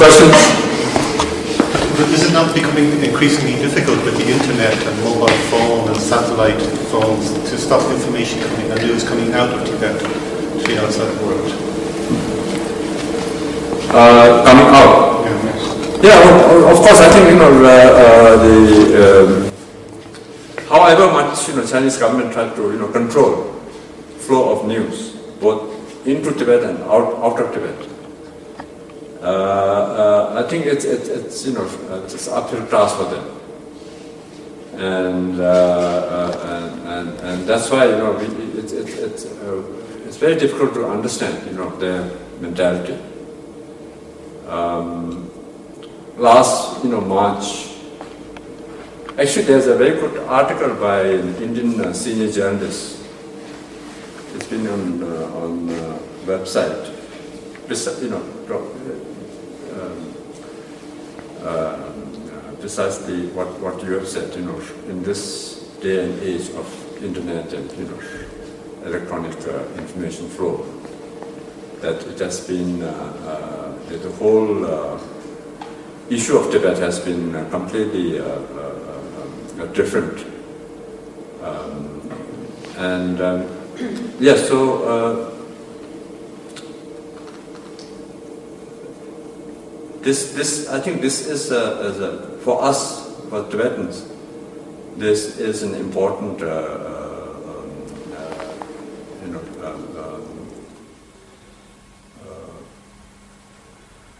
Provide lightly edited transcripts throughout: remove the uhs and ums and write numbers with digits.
Questions? But is it not becoming increasingly difficult with the internet and mobile phone and satellite phones to stop information coming and news coming out of Tibet to the outside world? Coming out? Yeah, well, of course, I think, however much, Chinese government tried to, control flow of news, both into Tibet and out of Tibet. I think it's it's uphill task for them, and that's why it's very difficult to understand their mentality. Last March, actually there's a very good article by an Indian senior journalist. It's been on website. Precisely what you have said, in this day and age of internet and electronic information flow, that it has been the whole issue of Tibet has been completely different, yes. So. This I think this is for us, for Tibetans, this is an important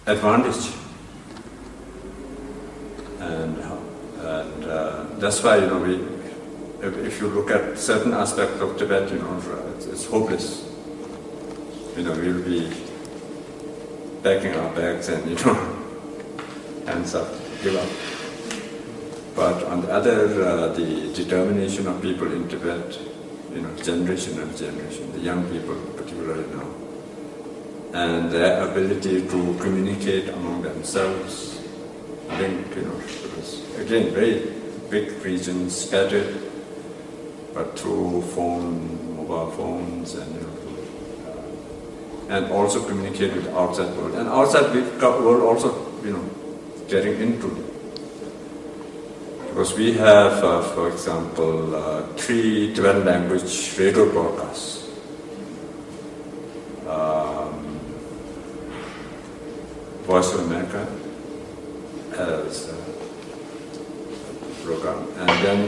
advantage, and that's why we, if you look at certain aspects of Tibet, it's hopeless. We'll be packing our bags and hands up, give up. But on the other, the determination of people in Tibet, generation after generation, the young people particularly now, and their ability to communicate among themselves, linked, because again, very big regions scattered, but through mobile phones, and also communicate with the outside world, and outside world also, getting into. Because we have, for example, 3 Tibetan language radio broadcasts. Voice of America has a program, and then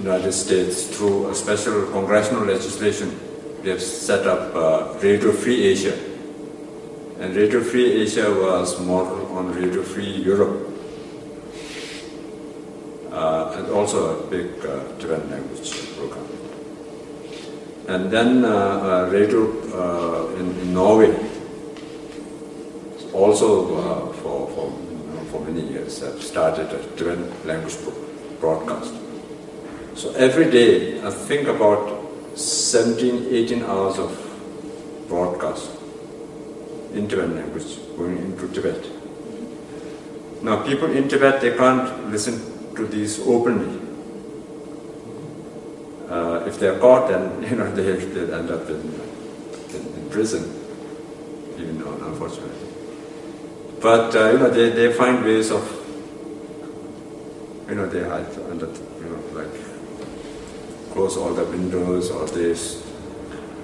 United States, through a special congressional legislation, we have set up Radio Free Asia, and Radio Free Asia was modeled on Radio Free Europe, and also a big Tibetan language program. And then radio in Norway, also for many years, have started a Tibetan language broadcast. So every day, I think about 17, 18 hours of broadcast in Tibetan language going into Tibet. Now people in Tibet, they can't listen to these openly. If they're caught, then they'll end up in prison, even though unfortunately. But they find ways of they hide under like close all the windows, or they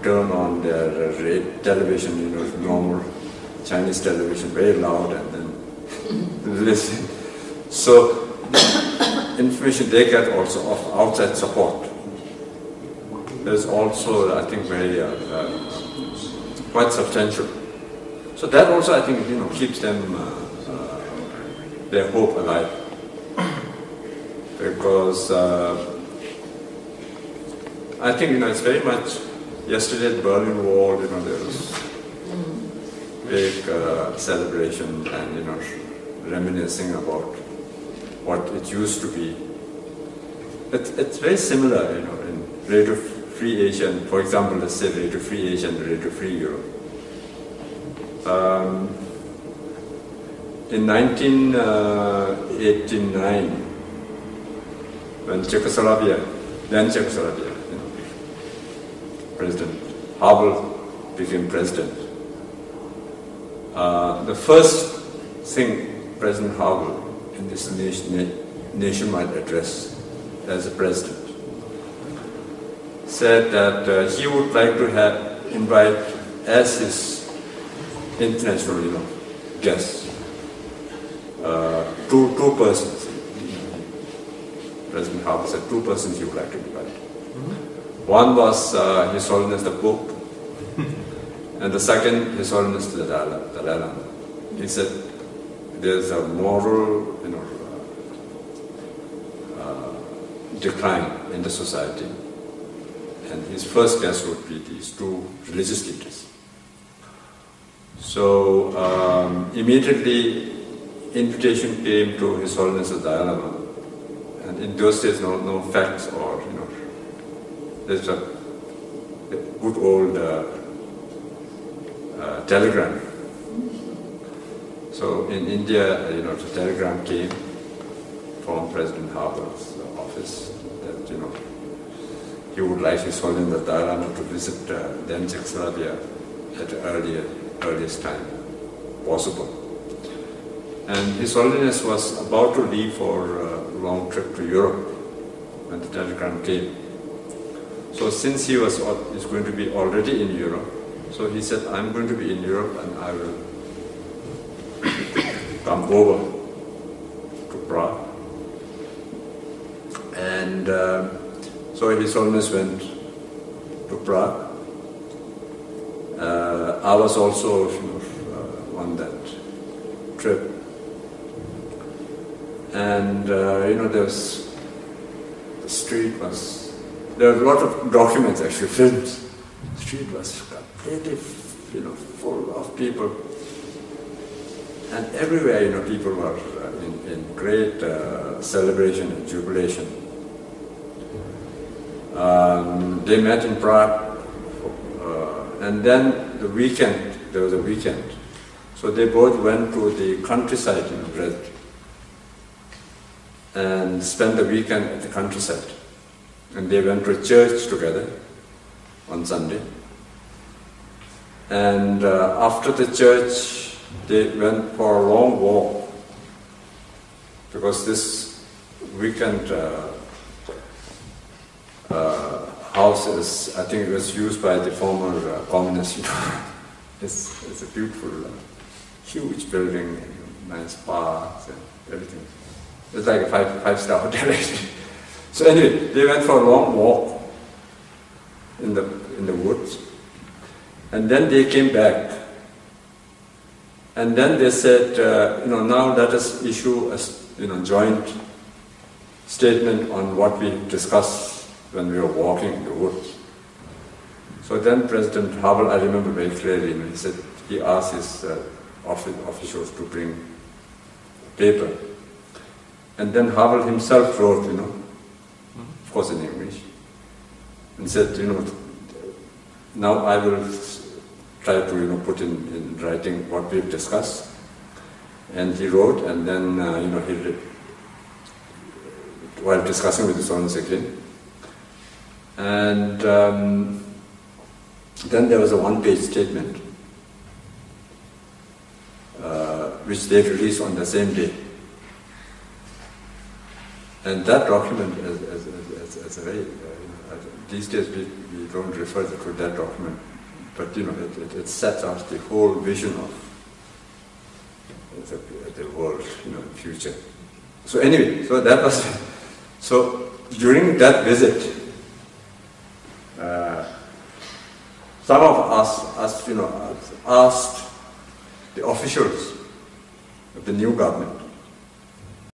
turn on their television, normal Chinese television, very loud, and then listen. So information they get also of outside support. There's also, I think, very quite substantial. So that also, I think, keeps them their hope alive, because I think it's very much. Yesterday at Berlin Wall, there was big celebration and reminiscing about what it used to be. It's very similar, in Radio Free Asia, and, for example, let's say Radio Free Asia and Radio Free Europe. In 1989, when then Czechoslovakia, President Havel became president, The first thing President Havel in this nationwide address as a president said that he would like to invite as his international guests two persons. President Havel said 2 persons he would like to invite. One was His Holiness the Pope, and the second His Holiness the Dalai Lama. He said there's a moral decline in the society, and his first guest would be these 2 religious leaders. So immediately invitation came to His Holiness the Dalai Lama, and in those days no fax or there's a good old telegram. So in India, the telegram came from President Havel's office that he would like His Holiness the Dalai Lama to visit then Czechoslovakia at the earliest time possible. And His Holiness was about to leave for a long trip to Europe when the telegram came. So since he is going to be already in Europe, so he said, I'm going to be in Europe and I will come over to Prague. And so His Holiness went to Prague. I was also on that trip. And there's the street was. There were a lot of documents, actually, films. The street was completely, full of people. And everywhere, people were in great celebration and jubilation. They met in Prague, and then the weekend, there was a weekend. So they both went to the countryside in Dresden and spent the weekend at the countryside. And they went to a church together on Sunday. And after the church, they went for a long walk, because this weekend house is, I think it was used by the former communists. It's a beautiful, huge building, nice parks and everything. It's like a five-star hotel actually. So anyway, they went for a long walk in the woods, and then they came back, and then they said, now let us issue a joint statement on what we discussed when we were walking in the woods. So then President Havel, I remember very clearly, he asked his officials to bring paper, and then Havel himself wrote, of course in English, and said, now I will try to, put in writing what we've discussed. And he wrote, and then, while discussing with His Holiness again. And then there was a one-page statement, which they released on the same day. And that document, as a very, these days we don't refer to that document, but it sets out the whole vision of the world, future. So anyway, so that was, so during that visit, some of us asked the officials of the new government